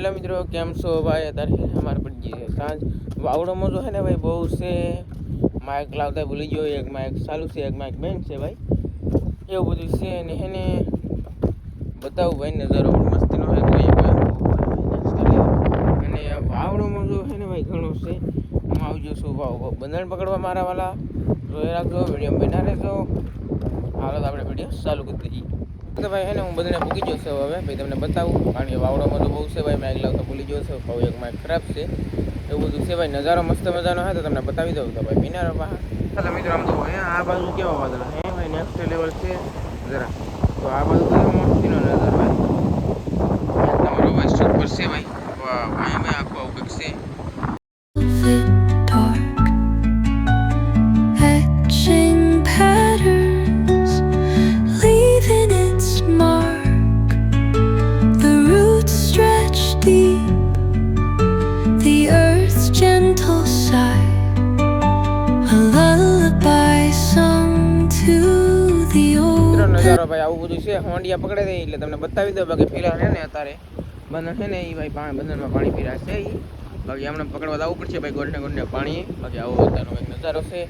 Hello मित्रों, केम छो भाई? अतारे हमारे पर जी सांज वावड़ो में जो है ने भाई बहु से माइक लावता भूली गयो। एक माइक चालू से एक माइक बेन से भाई एवं બધું છે ને એને બતાવું ભાઈ નજારો મસ્તીનો હે તો એક અને વાવડોમાં જો હે ને ભાઈ ઘણો છે। હું આવજો છું વાવ બંધણ પકડવા મારા વાલા જોઈ રાખજો, વિડીયો બના રહેજો। હાલો આપણે વિડીયો ચાલુ કરી દઈએ। तो भाई है हूँ बधने पूगी जो से हमें भाई तमने बताऊँ कारण के वावड़ो में तो बहुत से भाई माइक लावता भूली गयो छे। भाव एक माइक खराब से एवं बधु से भाई नजारो मस्त मजानो है तो तमने बतावी दऊँ। तो भाई मीनारो पाहा चलो मित्रों आम तो आ बाजू केवा वादळ है भाई नेक्स्ट लेवल से जरा तो आ बाजू तो मस्तीनो नजारो भाई तमारो भाई सुपर से भाई वाह भाई भाई आखो आવું से नजारो भाई आવું બધું છે। હોંડિયા પકડે દે એટલે તમને બતાવી દઉં। બાકી ફિલહાલ હે ને અત્યારે બંધન છે ને એ ભાઈ બંધનમાં પાણી પી રહ્યા છે એ બાકી હમણાં પકડવા આવવું પડશે ભાઈ ગોંડને ગોંડને પાણી। બાકી આવો અત્યારનો ભાઈ નજારો છે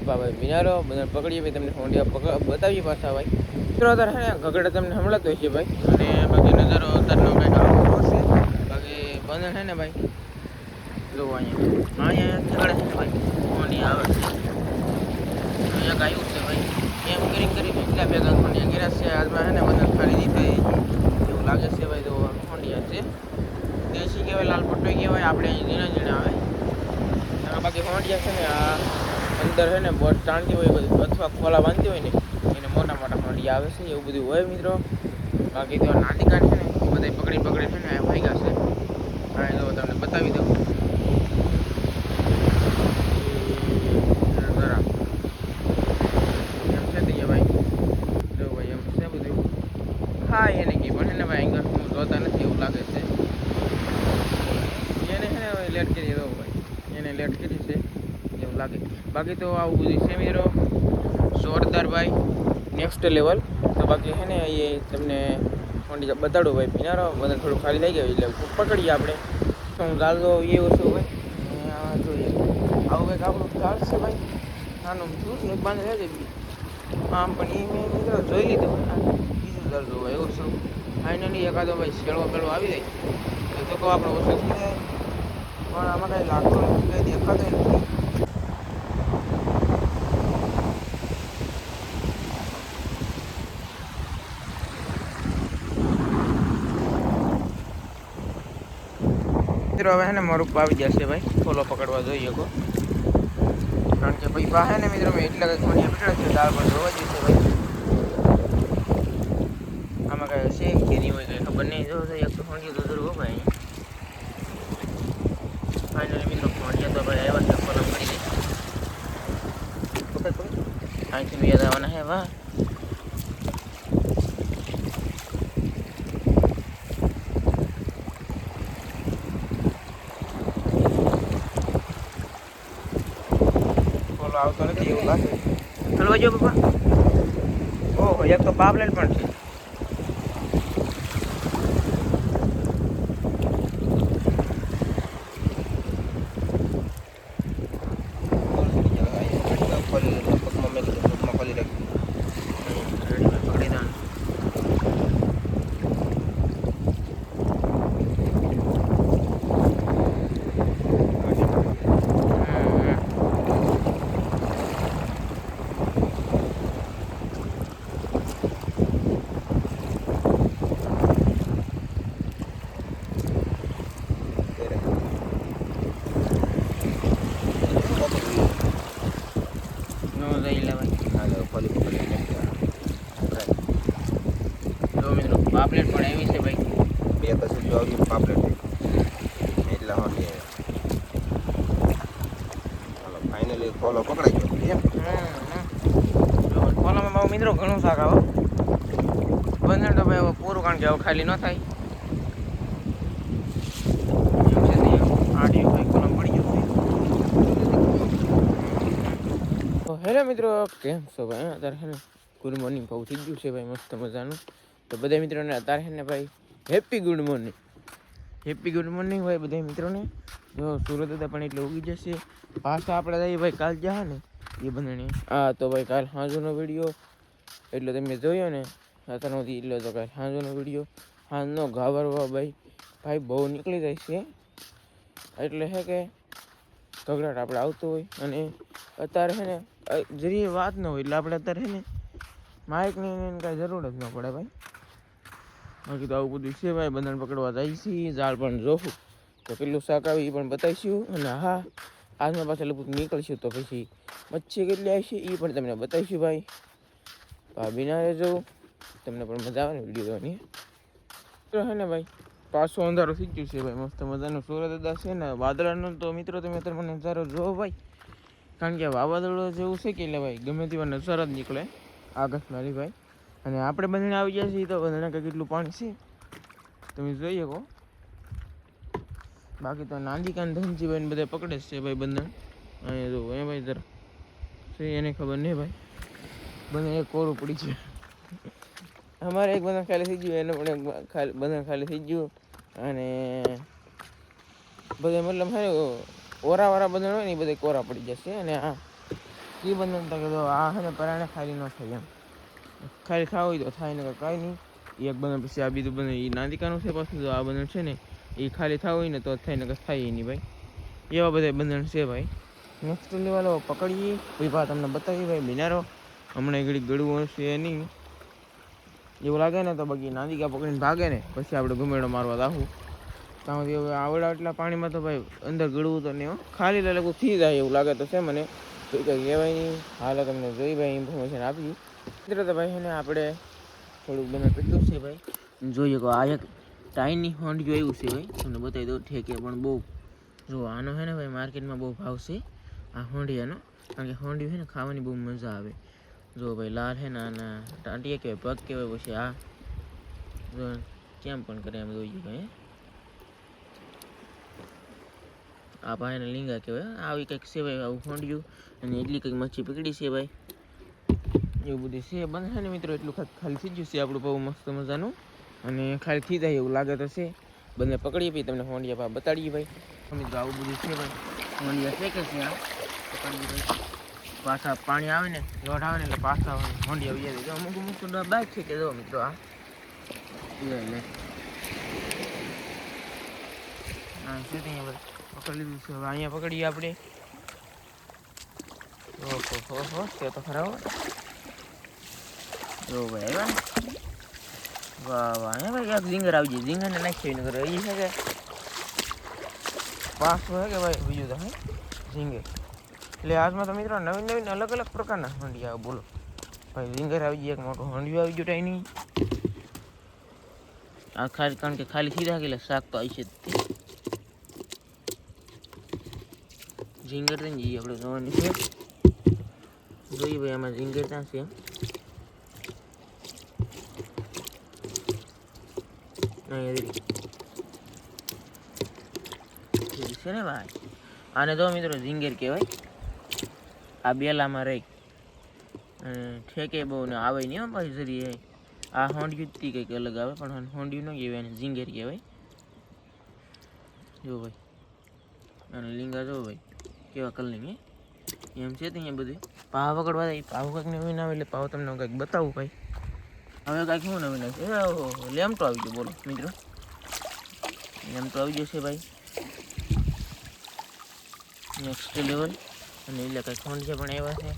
ભાઈ મીનારો બંધન પકડીએ ભાઈ તમને હોંડિયા બતાવીએ પાછા ભાઈ મિત્રો। અત્યારે હે ને ઘગડે તમને હમણાં તો છે ભાઈ અને બાકી નજારો અત્યારનો કંઈક આવો છે। બાકી બંધન છે ને ભાઈ જો અહીંયા ઘગડે છે ભાઈ હોંડિયા આવે અહીંયા ગાયું છે ભાઈ એમ કરી એટલા ભેગા ખોંડિયા ગેરા છે। આજમાં હે ને બધા ખરીદી થઈ એવું લાગે છે ભાઈ। તો ખોંડિયા છે દેશી કહેવાય, લાલ પટ્ટો કહેવાય, આપણે અહીં ઝીણા ઝીણા આવે। બાકી ખોંડિયા છે ને આ અંદર છે ને બોટ તાણતી હોય બધું અથવા ખોલા બાંધતી હોય ને એને મોટા મોટા ખોંડિયા આવે છે એવું બધું હોય મિત્રો। બાકી તો નાદિકા છે ને એ બધા પકડી છે ને ભાગ્યા છે। હા એ તો તમને બતાવી દઉં हाँ ये नहीं पण है भाई एंगल हूँ जोता नहीं એવું લાગે છે। એને હે ને લેટ કરી દો ભાઈ એને લેટ કરી છે એવું લાગે। બાકી તો આવું બધું છે મિત્રો જોરદાર ભાઈ નેક્સ્ટ લેવલ। તો બાકી હે ને એ તમને હોંડિયા બતાડું ભાઈ મીનારો બધા થોડું ખાલી થઈ ગયું એટલે પકડીએ આપણે તો હું ગાલ દો એ વસ્તુ ભાઈ જોઈએ આવું કંઈક આપણું ગાલ છે ભાઈ નાનું શું એક બાંધ રહે છે આમ પણ એ મેં મિત્રો જોઈ લીધું દર્દો એવું શું ફાઇનલી એકાદો ભાઈ શેળો પેળો આવી જાય તો કહો આપણે ઓછો થઈ જાય પણ આમાં કાંઈ લાગતો નથી કંઈ દેખાતો નથી। મિત્રો હવે હે ને મારું આવી જશે ભાઈ ફોલો પકડવા જોઈએ કો કારણ કે ભાઈ પાસે ને મિત્રો મેં એટલા કંઈક મને પકડે છે દાળ પર જોવા જશે ભાઈ આમાં કાંઈ છે કે નહીં હોય કંઈ ખબર નહીં। જો એક તો હોંડિયો તો જરૂર ભાઈ ફાઇનલી મિત્રો હોંડિયા તો ભાઈ આવ્યા છે ફોલમ કરી દે અહીંથી બી યાદ આવવાના હે વાહ ફોલો આવતો નથી એવું લાગે। ચલો જો પપ્પા ઓહો એક તો પાપલેટ પણ છે। પાપલેટ પણ એવી છે ભાઈ બે કશું જો આવી પાપલેટ એટલા હોની હાલો ફાઇનલી ફોલો પકડાઈ ગયો એમ ફોલોમાં મારો મિત્રો ઘણું શાક આવો બંધન તો ભાઈ પૂરું કારણ કે હવે ખાલી ન થાય આડિયો ભાઈ કોલમ પડી ગયો તો હેલો મિત્રો કેમ છો ભાઈ અત્યારે હે ને ગુડ મોર્નિંગ બહુ થઈ ગયું છે ભાઈ મસ્ત મજાનું। તો બધા મિત્રોને અત્યારે ને ભાઈ happy good morning. Happy good morning ભાઈ બધા મિત્રોને. જો સુરત હતા પણ એટલે ઉગી જશે પાછા આપણે જઈએ ભાઈ કાલ જ્યાં ને એ બંધણી. હા તો ભાઈ કાલ સાંજનો વિડીયો એટલે તમે જોયો ને અત્યારથી એટલો તો કાલ સાંજનો વિડીયો સાંજનો ગાવરવા ભાઈ બહુ નીકળી જાય છે એટલે છે કે ગગડાટ આપણે આવતો હોય અને અત્યારે છે ને જરી વાત ન હોય એટલે આપણે અત્યારે છે ને માઇકની કાંઈ જરૂર જ ન પડે ભાઈ. બાકી તો આવું બધું છે ભાઈ. બંધણ પકડવા જાય છે ઝાડ પણ જોવું તો કેટલું શાક આવે એ પણ બતાવીશું. અને હા આજના પાસે લગભગ નીકળશું તો પછી મચ્છી કેટલી આવશે એ પણ તમને બતાવીશું ભાઈ. ભાભીના રહેજો તમને પણ મજા આવે ને વિડીયો જોવાની. તો છે ને ભાઈ પાછું અંધારું થઈ ગયું છે ભાઈ. મસ્ત મજાનું સુરત દાદા છે ને વાદળાનું તો મિત્રો તમે અત્યારે મને નજારો જોવો ભાઈ. કારણ કે વાવાઝોડું જેવું છે કે એટલે ભાઈ ગમે તેવા નજારા જ નીકળે આકાશમાં ભાઈ. અને આપણે બંધણે આવી ગયા છીએ તો બંધણે કંઈ કેટલું પાણી છે તમે જોઈ શકો. બાકી તો નાંદિકાન ધનજીભાઈ બધા પકડે છે ભાઈ બંધણ. અહીંયા જો એ ભાઈ જરા છે એને ખબર નહીં ભાઈ. બંધણ એક કોરું પડી છે. અમારે એક બંધણ ખાલી થઈ ગયું એને પણ બંધણ ખાલી થઈ ગયું. અને બધા મતલબ છે ઓરાવાળા બંધણ હોય ને એ બધા કોરા પડી જશે. અને આ એ બંધણ તો કીધું આ છે ને પરાણે ખાલી ન થાય એમ. ખાલી ખાવું હોય તો થાય ને કાંઈ નહીં. એક બંધણ પછી આ બીજું બંધણ એ નાંદિકાનું છે પાછું તો આ બંધણ છે ને એ ખાલી થવું હોય ને તો થાય ને કંઈ થાય નહીં ભાઈ. એવા બધા બંધણ છે ભાઈ. નેક્સ્ટ લેવલ પકડીએ કોઈ ભાઈ તમને બતાવીએ ભાઈ બિનારો. હમણાં ઘડી ગળવું હશે નહીં એવું લાગે ને તો બાકી નાંદિકા પકડીને ભાગે ને પછી આપણે ઘુમેડો મારવા દાખું ત્યાં હવે આવડા એટલા પાણીમાં તો ભાઈ અંદર ગળવું તો નહીં ખાલી લગભગ થઈ જાય એવું લાગે તો છે મને. તો કંઈ કહેવાય નહીં. હાલ તમને જોઈ ભાઈ ઇન્ફોર્મેશન આપી મિત્રો. તો ભાઈ ને આપણે થોડુંક બંને કેટલું છે ભાઈ જોઈએ કહો. આ એક ટાઈની હોંડિયું આવ્યું છે ભાઈ તમને બતાવી દઉં. ઠેકે પણ બહુ જો આનો છે ને ભાઈ માર્કેટમાં બહુ ભાવ છે આ હોંડિયાનો. કારણ કે હોંડિયું છે ને ખાવાની બહુ મજા આવે. જો ભાઈ લાલ છે ને આના ટાંટિયા કહેવાય પગ કહેવાય. પછી આ જો કેમ પણ કરે એમ જોઈએ ભાઈ. આ ભાઈને લીંગા કહેવાય. આવી કંઈક છે ભાઈ આવું હોંડિયું. અને એટલી કંઈક મચ્છી પકડી છે ભાઈ. એવું બધું છે બંધ છે ને મિત્રો. એટલું ખાલી થઈ ગયું છે આપણું બહુ મસ્ત મજાનું. અને ખાલી થઈ જાય એવું લાગે તો છે. બંને પકડીએ પછી તમને હોંડિયા બતાડીએ ભાઈ. મિત્રો આવું બધું છે ભાઈ. હોંડિયા છે કે છે આ પકડીએ ભાઈ. પાછા પાણી આવે ને લોટ આવે ને એટલે પાછા હોંડિયા આવી જાય. અમુક અમુક તો બાઈક છે કે જો મિત્રો આ લે હા છે ત્યાં ભાઈ પકડી લીધું છે. હવે અહીંયા પકડીએ આપણે. ઓહો તે તો ખરાબ જો ભાઈ આવ્યા ને. વાહ વાહ હે ભાઈ એક ઝીંગર આવી જાય. ઝીંગરને નાખી ને કરે એ છે કે પાછું છે કે ભાઈ બીજું તો હે ઝીંગર. એટલે આજમાં તો મિત્રો નવીન નવીન અલગ અલગ પ્રકારના હોંડિયા બોલો ભાઈ. ઝીંગર આવી જાય એક મોટું હોંડિયું આવી ગયું ટાઈની. આ ખાલી કારણ કે ખાલી સીધા એટલે શાક તો આવી છે ઝીંગર થઈને જઈએ આપણે જોવાની છે. જોઈએ ભાઈ આમાં ઝીંગર ત્યાં છે છે ને ભાઈ. આને તો મિત્રો ઝીંગર કહેવાય. આ બેલામાં રહી ઠેકે બહુ ને આવે નહીં ભાઈ જરી. આ હોંડિયું જ કંઈક અલગ આવે પણ હોંડિયું ન કહેવાય એને ઝીંગર કહેવાય. જો ભાઈ અને લીંગા જો ભાઈ કેવા કલરિંગ હે એમ છે. ત્યાં બધું પાવ પકડવા જાય. પાવ કંઈક નવીન આવે એટલે પાવ તમને કંઈક બતાવું ભાઈ. હવે કાંઈક શું નવીન આવે છે. લેમ્ટો આવી ગયો બોલો મિત્રો. લેમ્ટો આવી ગયો છે ભાઈ નેક્સ્ટ લેવલ. અને એટલે કંઈક હોંડિયા પણ આવ્યા છે.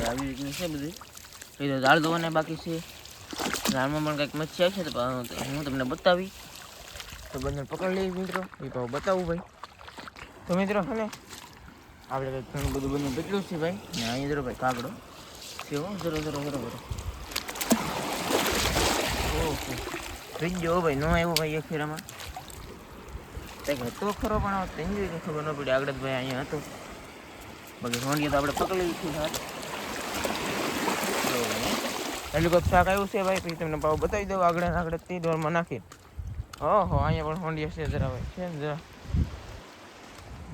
આવી રીતનું છે બધું. એ તો દાળ ધોવાના બાકી છે. દાળમાં પણ કંઈક મચ્છી આવશે તો હું તમને બતાવી. તો બંને પકડી લઈએ મિત્રો. એ ભાવ બતાવું ભાઈ. તો મિત્રો છે ને આપણે કંઈક ઘણું બધું બંને કેટલું છે ભાઈ. ને અહીંયા જરો ભાઈ કાગડો કેવો જરો ઓહો થઈ ગયો ભાઈ. નો આવ્યો ભાઈ એક ફેરામાં કંઈક હતો ખરો પણ તેને ખબર ન પડી. આગળ જ ભાઈ અહીંયા હતો. બાકી હોંડિયા તો આપણે પકડી લીધું છે. એટલું કંઈક શાક આવ્યું છે ભાઈ. પછી તમને ભાવ બતાવી દઉં આગળ તે ડોરમાં નાખી. ઓહો અહીંયા પણ હોંડિયા છે જરા ભાઈ છે ને જરા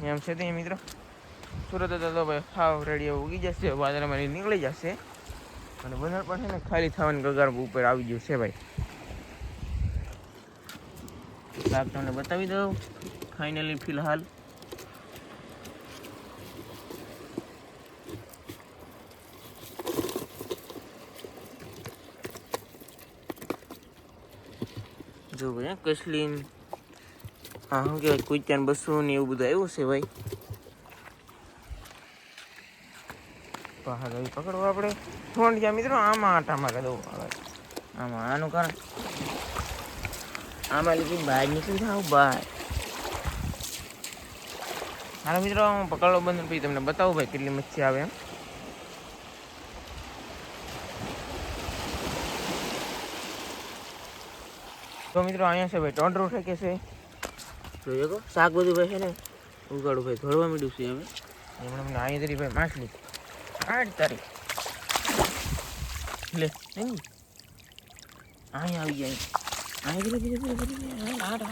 એમ છે ત્યાં મિત્રો. સુરત તો ભાઈ હાવ રેડિયો ઉગી જશે, વાદળમાં નીકળી જશે અને બંદર પણ છે ને ખાલી થવાની કગાર ઉપર આવી ગયું છે ભાઈ. શાક તમને બતાવી દઉં ફાઇનલી ફિલહાલ. જો ભાઈ કસલીન હા શું કહેવાય કુચ્ચાન 200 ને એવું બધું આવ્યું છે ભાઈ. બહાર આવી પકડવા આપણે ફોન ગયા મિત્રો આમાં આટા મારે દઉં હવે આમાં આનું કારણ આમાં લીધી બહાર નીકળી થાવ બહાર. હાલો મિત્રો હું પકડો બંધ પછી તમને બતાવું ભાઈ કેટલી મચ્છી આવે એમ. તો મિત્રો અહીંયા છે ભાઈ ટોંડરું ઠેકે છે જોઈએ કહો શાક બધું ભાઈ છે ને ઉગાડું ભાઈ ધોળવા માંડ્યું છે હવે. એમણે મને અહીંયા તરી ભાઈ માછલી 8 તારીખ લે નહીં અહીંયા આવી જાય અહીંયા ધીરે ધીરે ધીરે 8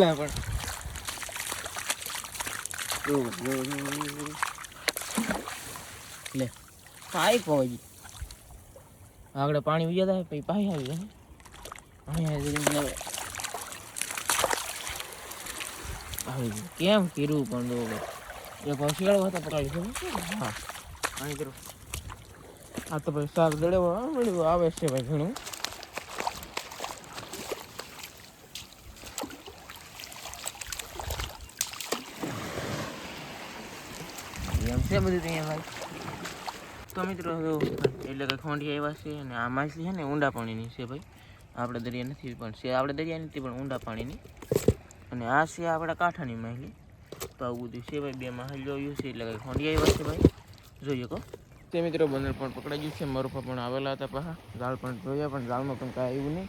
લે પણ લે કાંઈ પહોંચી આગળ પાણી વી જતા પછી પાછી આવી જાય અહીંયા કેમ કીધું પણ દો એક શિયાળો હતો પકડી છે હા અહીં કરો આ તો ભાઈ શાક દળેવા મળ્યું આવે છે ભાઈ ઘણું. એમ છે બધું અહીંયા ભાઈ. તો મિત્રો એટલે કે ખોંડી આવ્યા છે અને આ માછલી છે ને ઊંડા પાણીની છે ભાઈ. આપણે દરિયા નથી પણ છે આપણે દરિયા નથી પણ ઊંડા પાણીની. અને આ છે આપણા કાંઠાની માછલી. તો આવું બધું છે ભાઈ. 2 માછલી જોયું છે એટલે કે ખોંડી આવ્યા છે ભાઈ જોઈએ કહો. તે મિત્રો બંદર પણ પકડાઈ ગયું છે મારું પણ આવેલા હતા પાછા જાળ પણ જોયા પણ જાળમાં પણ કાંઈ આવ્યું નહીં.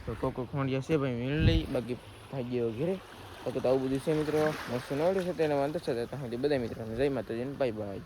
તો કોકો ખોંડિયા છે ભાઈ વીણ લઈ બાકી ભાગી ગયો ઘેરે. તો આવું બધું છે મિત્રો મસ્ત નવડ્યું છે તેને વાંધો છે ત્યાં સુધી બધા મિત્રોને જય માતાજી બાય બાય.